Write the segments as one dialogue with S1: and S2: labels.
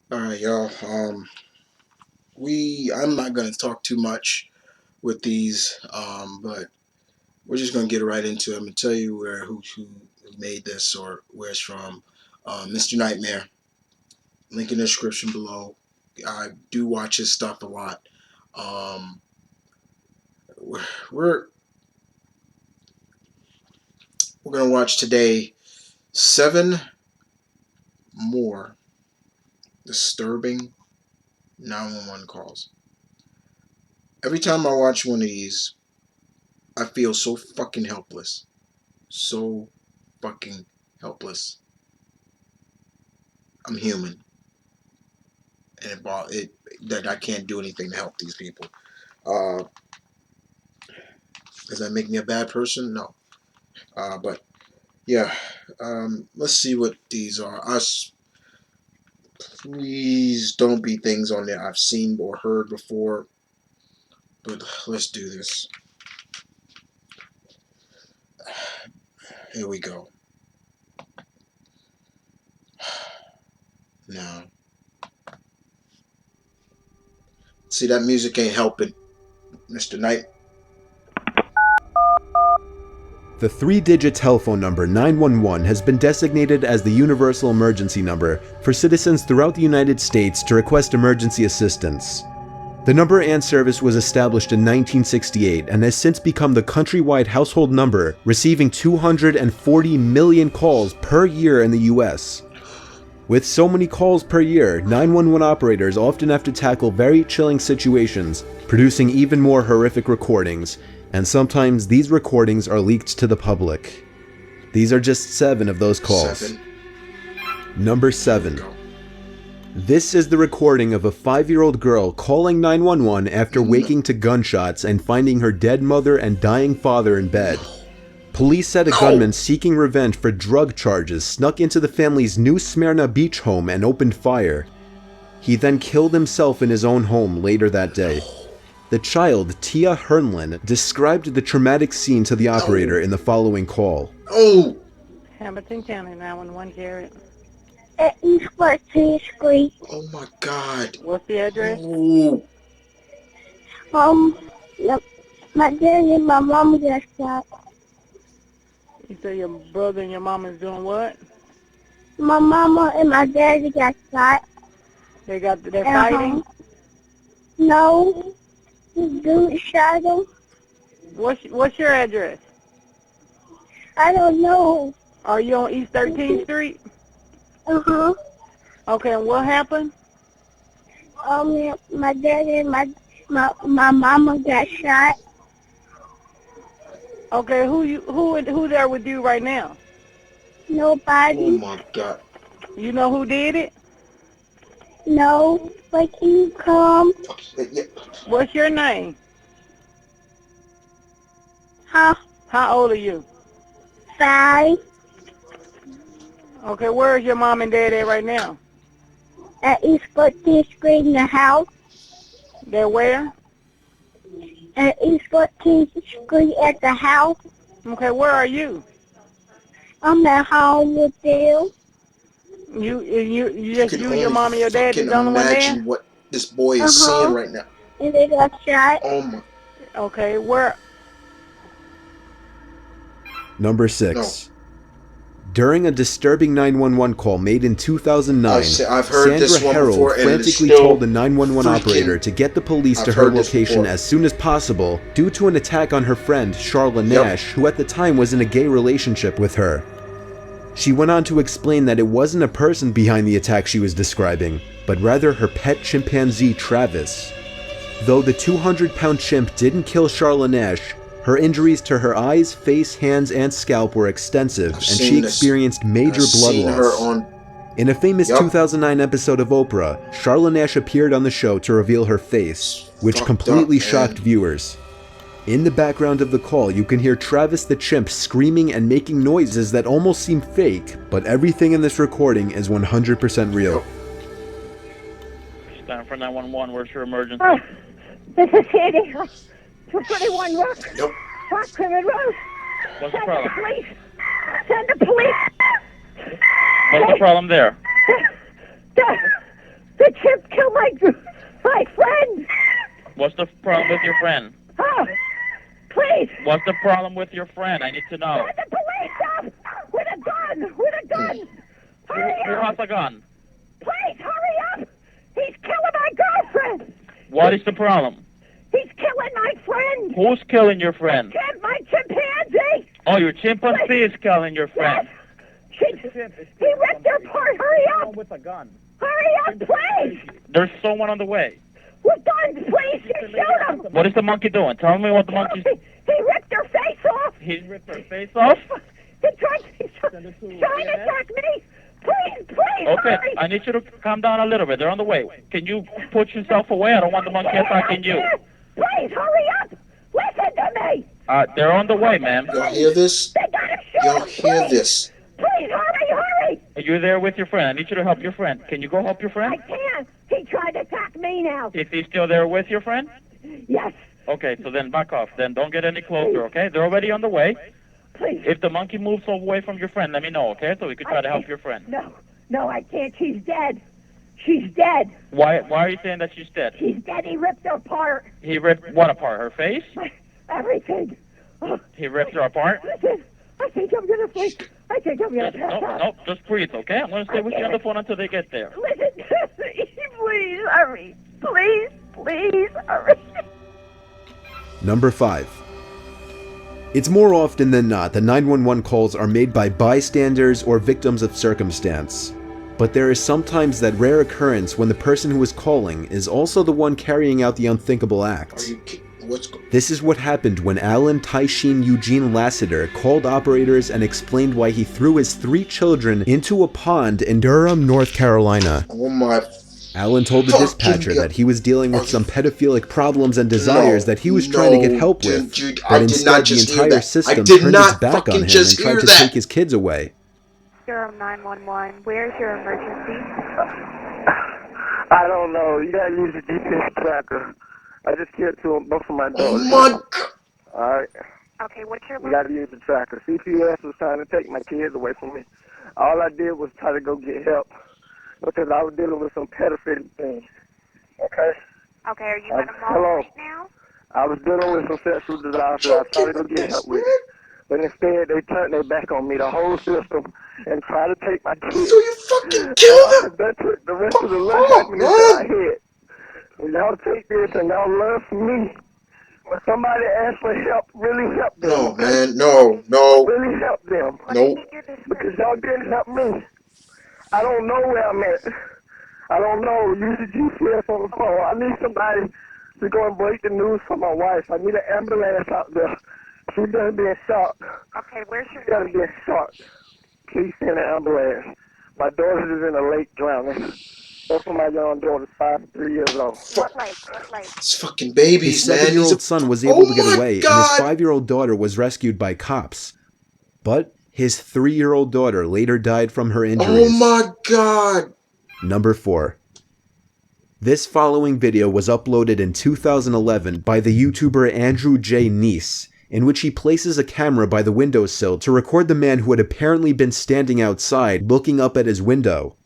S1: All right, y'all. I'm not gonna talk too much with these, but we're just gonna get right into it. I'm gonna tell you who made this or where it's from. Mr. Nightmare. Link in the description below. I do watch his stuff a lot. Um, we're we're gonna watch today 7 more disturbing 911 calls. Every time I watch one of these, I feel so fucking helpless. So fucking helpless. I'm human, and it that I can't do anything to help these people. Uh, does that make me a bad person? No. But yeah, let's see what these are. Please don't be things on there I've seen or heard before. But let's do this. Here we go. Now, see that music ain't helping, Mr. Knight.
S2: The three-digit telephone number 911 has been designated as the universal emergency number for citizens throughout the United States to request emergency assistance. The number and service was established in 1968 and has since become the countrywide household number, receiving 240 million calls per year in the US. With so many calls per year, 911 operators often have to tackle very chilling situations, producing even more horrific recordings, and sometimes these recordings are leaked to the public. These are just 7 of those calls.
S1: 7.
S2: Number 7. This is the recording of a 5-year-old girl calling 911 after waking to gunshots and finding her dead mother and dying father in bed. Police said a gunman seeking revenge for drug charges snuck into the family's New Smyrna beach home and opened fire. He then killed himself in his own home later that day. The child, Tia Hernlin, described the traumatic scene to the operator in the following call.
S1: Oh!
S3: Hamilton County 911, Jared.
S4: At East 14th Street.
S1: Oh my God.
S3: What's the address?
S1: Oh.
S4: My dad and my mom got shot.
S3: You say your brother and your mama's doing what?
S4: My mama and my daddy got shot.
S3: They're fighting?
S4: No. This dude shot him.
S3: What's your address?
S4: I don't know.
S3: Are you on East 13th Street?
S4: Uh-huh.
S3: Okay, and what happened?
S4: My daddy and my mama got shot.
S3: Okay, who there with you right now?
S4: Nobody.
S1: Oh my God.
S3: You know who did it?
S4: No. But can you come?
S3: What's your name?
S4: Huh?
S3: How old are you?
S4: 5.
S3: Okay, where is your mom and dad at right now?
S4: At East 14th Street in the house.
S3: They're where?
S4: At East 14th Street at the house.
S3: Okay, where are you?
S4: I'm at home with them.
S3: You and your mom and your dad is the only one there?
S1: Imagine what this boy is seeing right now.
S4: And they got shot.
S1: Oh my.
S3: Okay, where?
S2: Number 6. During a disturbing 911 call made in 2009,
S1: I've heard this
S2: Sandra
S1: one
S2: Harrell
S1: before, and
S2: frantically
S1: it's
S2: told the 911 operator
S1: freaking-
S2: to get the police to
S1: I've
S2: her
S1: heard this
S2: location
S1: before.
S2: as soon as possible due to an attack on her friend, Charla Nash, who at the time was in a gay relationship with her. She went on to explain that it wasn't a person behind the attack she was describing, but rather her pet chimpanzee, Travis. Though the 200-pound chimp didn't kill Charla Nash, her injuries to her eyes, face, hands, and scalp were extensive, and she experienced major blood loss. In a famous 2009 episode of Oprah, Charla Nash appeared on the show to reveal her face, which completely shocked viewers. In the background of the call, you can hear Travis the chimp screaming and making noises that almost seem fake, but everything in this recording is 100% real.
S5: Stand for 911, where's your emergency?
S4: This is Sandy. 221 Rock.
S1: Yep.
S4: Rock Criminal Road.
S5: What's the problem?
S4: Send the police. Send the police.
S5: What's the problem there?
S4: The
S6: my friend.
S5: What's the problem with your friend?
S6: Oh, please.
S5: What's the problem with your friend? I need to know.
S6: Let the police up with a gun. With a gun. Hurry
S5: Who
S6: up.
S5: has a gun?
S6: Please hurry up. He's killing my girlfriend.
S5: What is the problem?
S6: He's killing my friend.
S5: Who's killing your friend?
S6: My chimpanzee.
S5: Oh, your chimpanzee is killing your friend.
S6: He ripped her apart. Hurry up.
S5: With a gun.
S6: Hurry up, please.
S5: There's someone on the way.
S6: With guns, please. You shoot him.
S5: What is the monkey doing? Tell me what the monkey's...
S6: He ripped her face off.
S5: He ripped her face off?
S6: He's trying to attack me. Please,
S5: Okay,
S6: hurry.
S5: I need you to calm down a little bit. They're on the way. Can you put yourself away? I don't want the monkey attacking you.
S6: Please, hurry up. Listen to me.
S5: They're on the way, ma'am.
S1: Y'all hear this?
S6: They got him shot.
S1: Y'all hear this?
S6: Please, hurry.
S5: You're there with your friend. I need you to help your friend. Can you go help your friend?
S6: I can't. He tried to attack me now.
S5: Is he still there with your friend?
S6: Yes.
S5: Okay, so then back off. Then don't get any closer, okay? They're already on the way.
S6: Please.
S5: If the monkey moves away from your friend, let me know, okay? So we could try to help your friend.
S6: No, I can't. She's dead. She's dead.
S5: Why are you saying that she's dead?
S6: She's dead. He ripped her apart.
S5: He ripped what apart? Her face?
S6: Everything.
S5: He ripped her apart?
S6: Listen, I think I'm going to sleep. I think I'm going to pass out.
S5: No, just breathe, okay? I'm going to stay with you on the phone until they get there.
S6: Listen to me. Please hurry. Please hurry.
S2: Number 5. It's more often than not that 911 calls are made by bystanders or victims of circumstance. But there is sometimes that rare occurrence when the person who is calling is also the one carrying out the unthinkable act. This is what happened when Alan Taishin Eugene Lassiter called operators and explained why he threw his 3 children into a pond in Durham, North Carolina.
S1: Oh my.
S2: Alan told the dispatcher that he was dealing with some pedophilic problems and desires that he was trying to get help with, but instead the entire system turned its back on him and tried to take his kids away.
S7: Durham 911, where's your emergency?
S8: I don't know. You gotta use the GPS tracker. I just killed both of my daughters.
S1: Oh my God.
S8: Alright?
S7: Okay, what's your...
S8: You gotta use the tracker. CPS was trying to take my kids away from me. All I did was try to go get help because I was dealing with some pedophilia things. Okay?
S7: Okay, are you at a mall
S8: Hello.
S7: right now?
S8: I was dealing with some sexual desires that I tried to go get help with. But instead, they turned their back on me, the whole system, and tried to take my kids.
S1: So you fucking killed them?
S8: That took the rest of the life happiness that I had. And y'all take this and y'all learn from me. When somebody asks for help, really help them.
S1: No, man. No.
S8: Really help them.
S1: Nope.
S8: Because y'all didn't help me. I don't know where I'm at. I don't know. Use the GPS on the phone. I need somebody to go and break the news for my wife. I need an ambulance out there. She's gonna be in shock.
S7: Okay, where's your...
S8: She's gonna be in shock. Please send an ambulance. My daughter is in a lake drowning. Both of my young daughters, 5 and 3 years old.
S7: What lake?
S1: It's fucking babies,
S2: His
S1: man.
S2: 7-year-old son was able to get away, and his
S1: God.
S2: 5-year-old daughter was rescued by cops. But his 3-year-old daughter later died from her injuries.
S1: Oh my God.
S2: Number 4. This following video was uploaded in 2011 by the YouTuber Andrew J. Neese, in which he places a camera by the windowsill to record the man who had apparently been standing outside looking up at his window.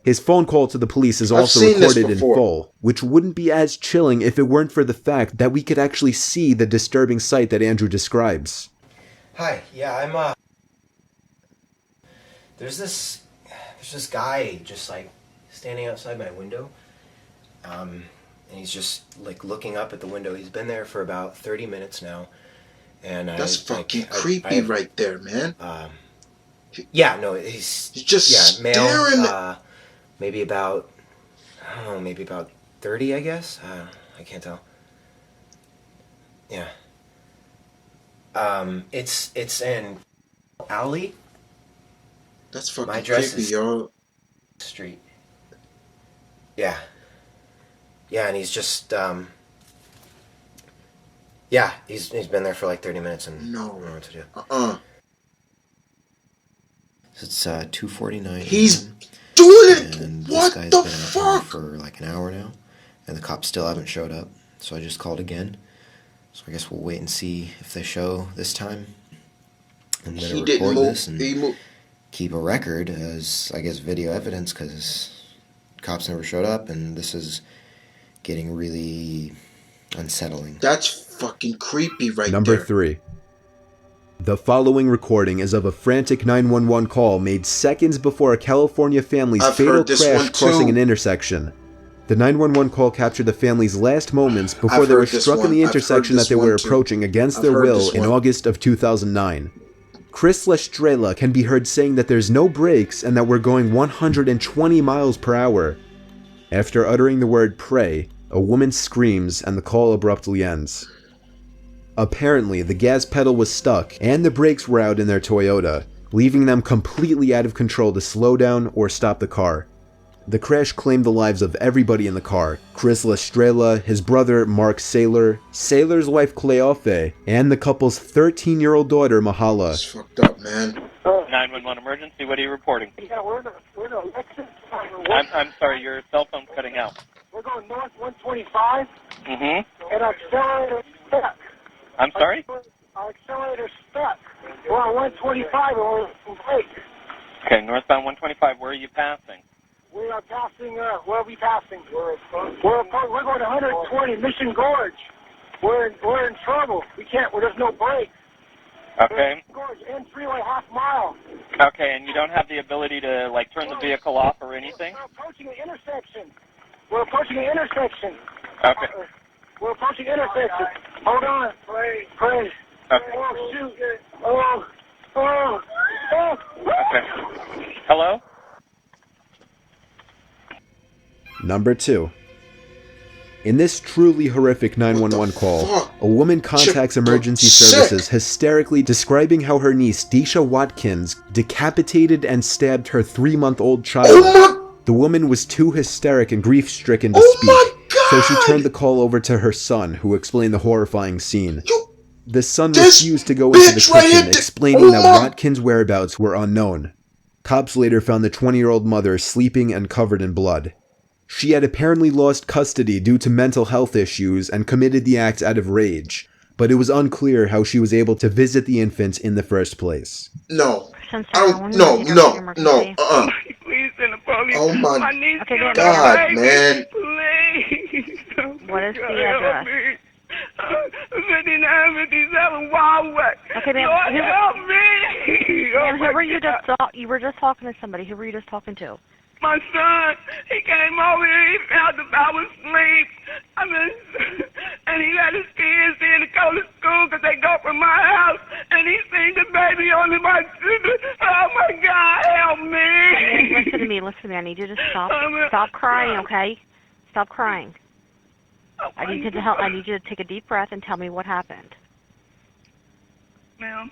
S2: His phone call to the police is also recorded in full, which wouldn't be as chilling if it weren't for the fact that we could actually see the disturbing sight that Andrew describes.
S9: Hi, yeah, I'm there's this guy just like standing outside my window, and he's just like looking up at the window. He's been there for about 30 minutes now, and
S1: that's fucking creepy right there, man.
S9: Yeah, no, he's
S1: just
S9: male,
S1: staring.
S9: maybe about, I don't know, maybe about 30, I guess. I can't tell. Yeah. It's in alley.
S1: That's fucking
S9: My address
S1: creepy,
S9: is
S1: yo.
S9: Street. Yeah. Yeah, and he's just yeah, he's been there for like 30 minutes and
S1: no.
S9: I don't know what to do. It's 2:49.
S1: He's doing it.
S9: And
S1: What
S9: this guy's
S1: the
S9: been
S1: fuck?
S9: out for like an hour now, and the cops still haven't showed up. So I just called again. So I guess we'll wait and see if they show this time. I'm gonna record this and keep a record as, I guess, video evidence, because cops never showed up, and this is getting really unsettling.
S1: That's fucking creepy right
S2: Number
S1: there.
S2: 3. The following recording is of a frantic 911 call made seconds before a California family's fatal crash crossing an intersection. The 911 call captured the family's last moments before they were struck in the intersection that they were approaching against their will in August of 2009. Chris Lestrela can be heard saying that there's no brakes and that we're going 120 miles per hour. After uttering the word pray, a woman screams and the call abruptly ends. Apparently, the gas pedal was stuck and the brakes were out in their Toyota, leaving them completely out of control to slow down or stop the car. The crash claimed the lives of everybody in the car: Chris Lestrela, his brother Mark Saylor, Saylor's wife Cleofe, and the couple's 13-year-old daughter Mahala.
S1: It's fucked up, man.
S5: 911 emergency, what are you reporting?
S8: Yeah, we're in a Lexus.
S5: I'm sorry, your cell phone's cutting out.
S8: We're going north 125,
S5: Mm-hmm.
S8: and our accelerator's stuck.
S5: I'm sorry?
S8: Our accelerator's stuck. We're on 125 and we're in break.
S5: Okay, northbound 125, where are you passing?
S8: We are passing, where are we passing? We're going 120, Mission Gorge. We're in trouble. We can't, there's no brakes.
S5: Okay.
S8: Gorge, end freeway, half mile.
S5: Okay, and you don't have the ability to, like, turn the vehicle off or anything?
S8: We're approaching an intersection. We're approaching an intersection.
S5: Okay.
S8: We're approaching intersection. Hold on. Pray.
S5: Okay.
S8: Oh, shoot. Oh.
S5: Okay. Hello?
S2: Number 2. In this truly horrific 911 call, a woman contacts emergency services hysterically describing how her niece, Deisha Watkins, decapitated and stabbed her 3-month-old child. The woman was too hysteric and grief-stricken to speak, so she turned the call over to her son, who explained the horrifying scene. The son refused to go into the kitchen, explaining that Watkins' whereabouts were unknown. Cops later found the 20-year-old mother sleeping and covered in blood. She had apparently lost custody due to mental health issues and committed the act out of rage, but it was unclear how she was able to visit the infant in the first place.
S1: No.
S7: No.
S6: Please send the police.
S1: Oh my
S6: niece
S1: God, man.
S6: Please.
S7: What is the address?
S6: 5957 Wildwood.
S7: Okay, ma'am.
S6: Lord, help me.
S7: Ma'am, who were you just you were just talking to somebody. Who were you just talking to?
S6: My son, he came over here, he found that I was asleep. And he had his kids in to go to school because they go from my house. And he seen the baby on my sister. Oh my God, help me.
S7: Listen to me. I need you to stop crying, okay? Stop crying. I need you to take a deep breath and tell me what happened.
S6: Ma'am,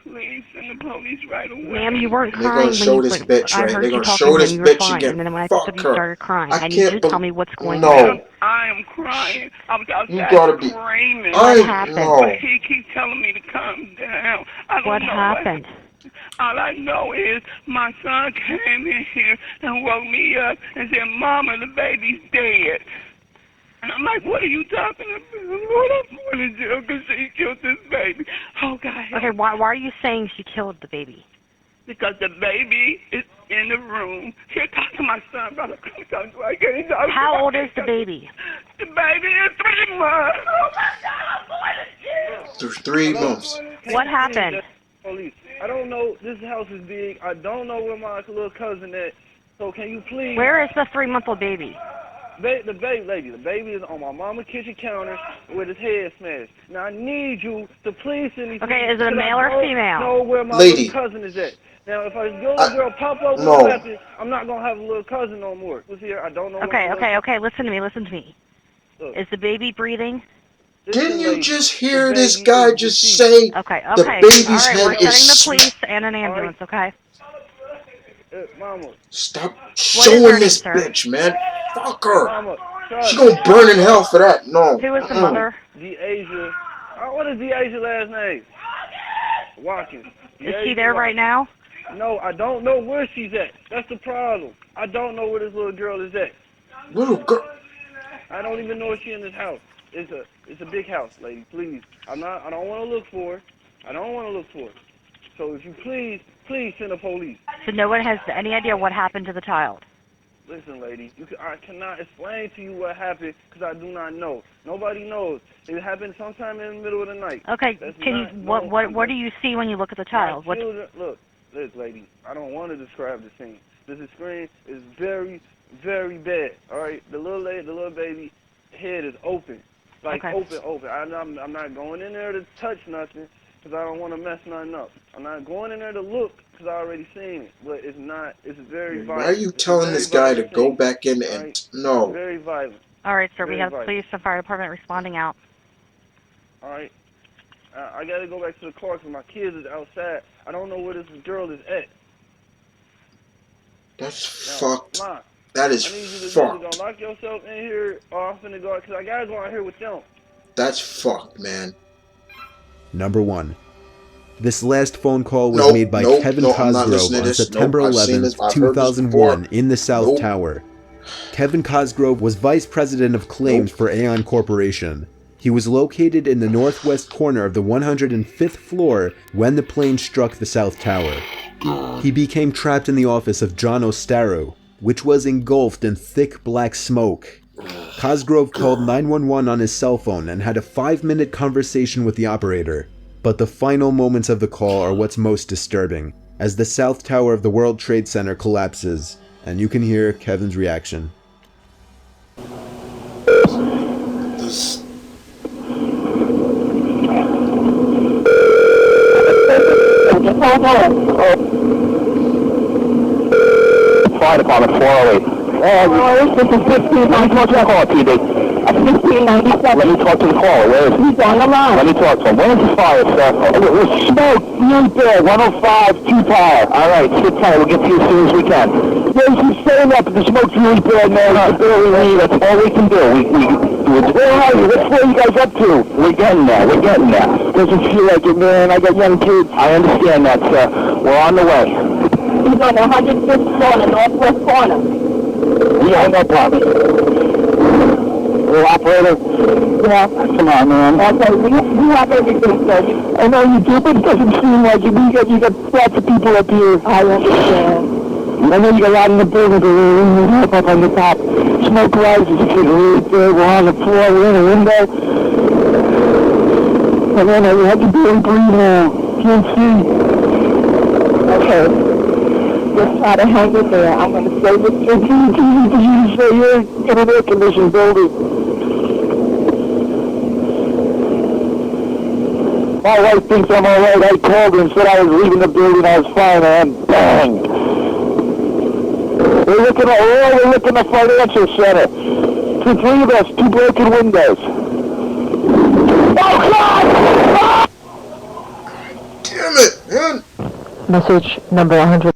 S6: please send the police right away.
S7: Ma'am, you weren't crying.
S1: They're gonna show this bitch, right? They're gonna show this bitch again.
S7: And then when I
S1: Fuck
S7: said you
S1: her.
S7: started crying,
S1: I
S7: I need you
S1: can't
S7: to tell me what's going
S1: No.
S7: on.
S6: I am crying. I was
S1: You
S6: outside
S1: gotta be.
S6: screaming.
S7: What happened?
S1: No.
S6: He keeps telling me to calm down. I don't
S7: What
S6: know
S7: happened?
S6: All I know is my son came in here and woke me up and said, Mama, the baby's dead. And I'm like, what are you talking about? What I'm going to do because she killed this baby. Oh, God.
S7: Okay, why are you saying she killed the baby?
S6: Because the baby is in the room. Here, talk to my son, brother. Come to I can't talk
S7: How old is the baby?
S6: The baby is 3 months. Oh, my God, I'm going to jail.
S1: There's 3 months.
S7: What happened?
S10: Police. I don't know. This house is big. I don't know where my little cousin is. So can you please?
S7: Where is the 3-month-old baby?
S10: The baby is on my mama's kitchen counter with his head smashed. Now I need you to please send me.
S7: Okay, is it a male or female?
S10: Know where my
S1: Lady.
S10: little cousin is at. Now if a little girl pop up with
S1: No.
S10: a weapon, I'm not gonna have a little cousin no more. Listen here, I don't know.
S7: Okay. Listen to me.
S10: Look.
S7: Is the baby breathing?
S1: Didn't you just hear this guy just say
S7: Okay.
S1: the baby's
S7: All right,
S1: head
S7: we're
S1: is
S7: sending the police and an ambulance. Okay.
S10: Mama.
S1: Stop
S7: What is
S1: showing
S7: her
S1: this
S7: name, sir?
S1: bitch, man. Fuck her.
S10: Mama.
S1: She gonna burn in hell for that. No.
S7: Who is the mother?
S10: Deasia. What is Deasia's last name? Watkins.
S7: Is she there right now?
S10: No, I don't know where she's at. That's the problem. I don't know where this little girl is at.
S1: Little girl.
S10: I don't even know if she's in this house. It's a big house, lady. Please. I don't want to look for her. So if you please send the police.
S7: So no one has any idea what happened to the child.
S10: Listen, lady, I cannot explain to you what happened because I do not know. Nobody knows. It happened sometime in the middle of the night.
S7: Okay, what do you see when you look at the child?
S10: My children, look, lady, I don't want to describe the scene. The screen is very, very bad. All right, the little baby head is open, like open. I'm not going in there to touch nothing because I don't want to mess nothing up. I'm not going in there to look because I already seen it. But it's not. It's very violent.
S1: Why are you telling this guy to go back in and no?
S10: It's very violent.
S7: All right, sir. We have police and fire department responding out.
S10: All right. I gotta go back to the car because my kids is outside. I don't know where this girl is at.
S1: That's fucked. Ma, that is fucked.
S10: Don't lock yourself in here or I'm finna go because I gotta go out here with them.
S1: That's fucked, man.
S2: Number 1. This last phone call was made by Kevin Cosgrove on September 11th, 2001 in the South Tower. Kevin Cosgrove was vice president of claims for Aon Corporation. He was located in the northwest corner of the 105th floor when the plane struck the South Tower. He became trapped in the office of John Ostaro, which was engulfed in thick black smoke. Cosgrove called 911 on his cell phone and had a 5-minute conversation with the operator. But the final moments of the call are what's most disturbing, as the South Tower of the World Trade Center collapses, and you can hear Kevin's reaction.
S11: Fire department 408. This is 15. Let me talk to the caller, TB. 1597. Let me talk to the caller. Where is he? He's on the line. Let me talk to him. Where's the fire, sir? There's smoke. Right there. 105, 2 Tower. All right, sit tight. We'll get to you as soon as we can. There's some staying up. The smoke's really bad, man. That's all we need. That's all we can do. Where are you? What floor are you guys up to? We're getting there. We're getting there. Doesn't feel like it, man. I got young kids. I understand that, sir. We're on the way. He's on the 105th floor, the northwest corner. Yeah, no problem. Little operator? Yeah. Come on, man. Okay, we have everything, sir. I know you do, but it doesn't seem like it. You got lots of people up here. I understand. I know you got a lot in the building, but we're up on the top. Smoke rises, it's really big. We're on the floor, we're in a window. And then I had to barely breathe now. Can't see. Okay. Just try to hang in there. I'm going to stay with you. You say you're in an air-conditioned building. My wife thinks I'm all right. I called her and said I was leaving the building. I was fine, and bang. We're looking at the financial center. 3 of us, 2 broken windows. Oh, God!
S1: Damn it, man.
S12: Message number 100.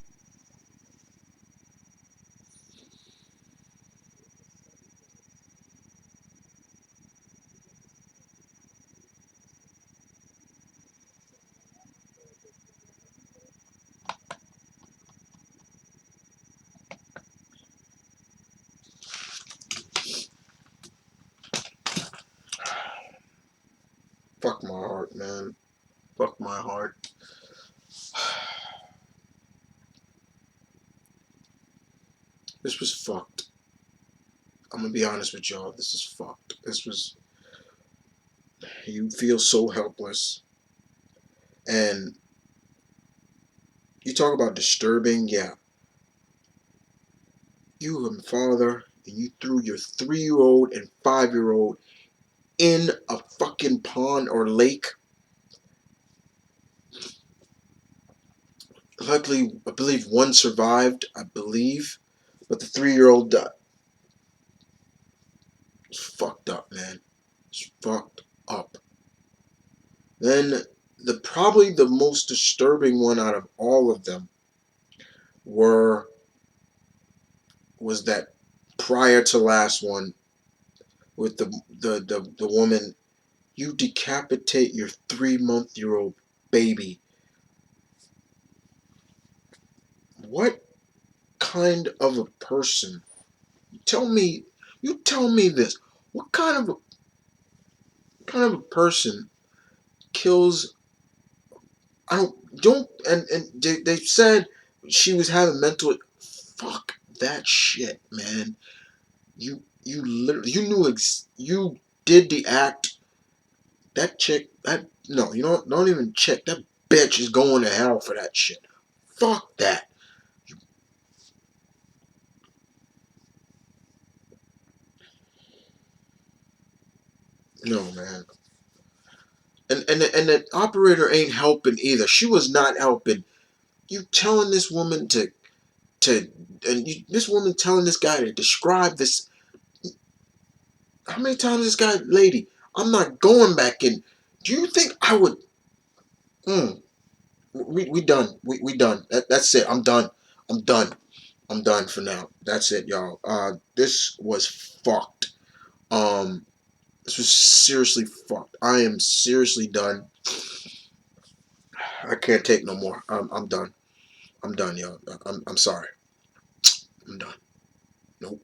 S1: Fuck my heart, man. Fuck my heart. This was fucked. I'm gonna be honest with y'all. This is fucked. You feel so helpless. And you talk about disturbing, yeah. You are a father, and you threw your 3-year-old and 5-year-old in a fucking pond or lake. Luckily, I believe one survived, but the 3-year-old died. It's fucked up, man. It's fucked up. Then, probably the most disturbing one out of all of them was that prior to last one with the woman. You decapitate your 3-month-old baby. What kind of a person? You tell me this. What kind of a person kills? And they said she was having mental. Fuck that shit, man. You literally, you did the act. That chick, no, you don't even check. That bitch is going to hell for that shit. Fuck that. No, man. And the operator ain't helping either. She was not helping. You telling this woman this woman telling this guy to describe this. How many times this guy, lady, I'm not going back in. Do you think I would? We done. We done. That's it. I'm done. I'm done. I'm done for now. That's it, y'all. This was fucked. This was seriously fucked. I am seriously done. I can't take no more. I'm done. I'm done, y'all. I'm sorry. I'm done. Nope.